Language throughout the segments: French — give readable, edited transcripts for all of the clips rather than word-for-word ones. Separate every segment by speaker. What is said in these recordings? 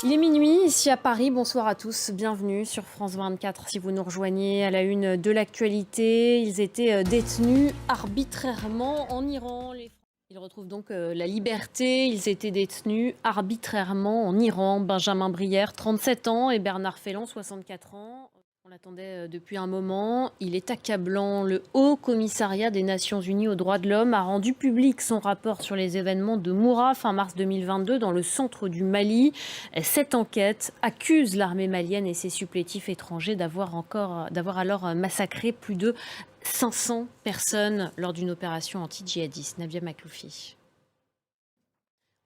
Speaker 1: Il est minuit ici à Paris, bonsoir à tous, bienvenue sur France 24 si vous nous rejoignez à la une de l'actualité. Ils étaient détenus arbitrairement en Iran. Ils retrouvent donc la liberté, ils étaient détenus arbitrairement en Iran. Benjamin Brière, 37 ans, et Bernard Fellan, 64 ans. On l'attendait depuis un moment. Il est accablant. Le Haut Commissariat des Nations Unies aux droits de l'homme a rendu public son rapport sur les événements de Moura fin mars 2022 dans le centre du Mali. Cette enquête accuse l'armée malienne et ses supplétifs étrangers d'avoir alors massacré plus de 500 personnes lors d'une opération anti-djihadiste. Nabia Makloufi.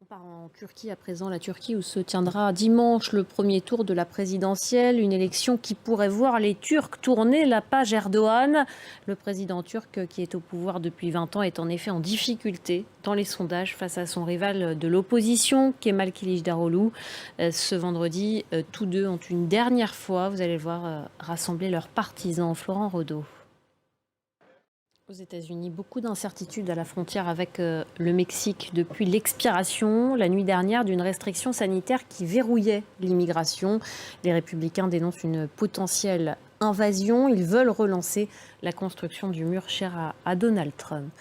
Speaker 1: On part en Turquie à présent, la Turquie où se tiendra dimanche le premier tour de la présidentielle, une élection qui pourrait voir les Turcs tourner la page Erdogan. Le président turc qui est au pouvoir depuis 20 ans est en effet en difficulté dans les sondages face à son rival de l'opposition, Kemal Kılıçdaroğlu. Ce vendredi, tous deux ont une dernière fois, vous allez le voir, rassembler leurs partisans. Florent Rodeau. Aux États-Unis, beaucoup d'incertitudes à la frontière avec le Mexique depuis l'expiration la nuit dernière d'une restriction sanitaire qui verrouillait l'immigration. Les républicains dénoncent une potentielle invasion. Ils veulent relancer la construction du mur cher à Donald Trump.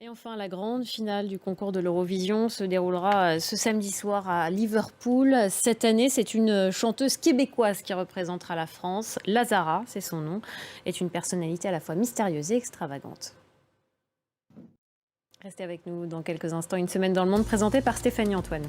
Speaker 1: Et enfin, la grande finale du concours de l'Eurovision se déroulera ce samedi soir à Liverpool. Cette année, c'est une chanteuse québécoise qui représentera la France. Lazara, c'est son nom, est une personnalité à la fois mystérieuse et extravagante. Restez avec nous dans quelques instants. Une semaine dans le monde présentée par Stéphanie Antoine.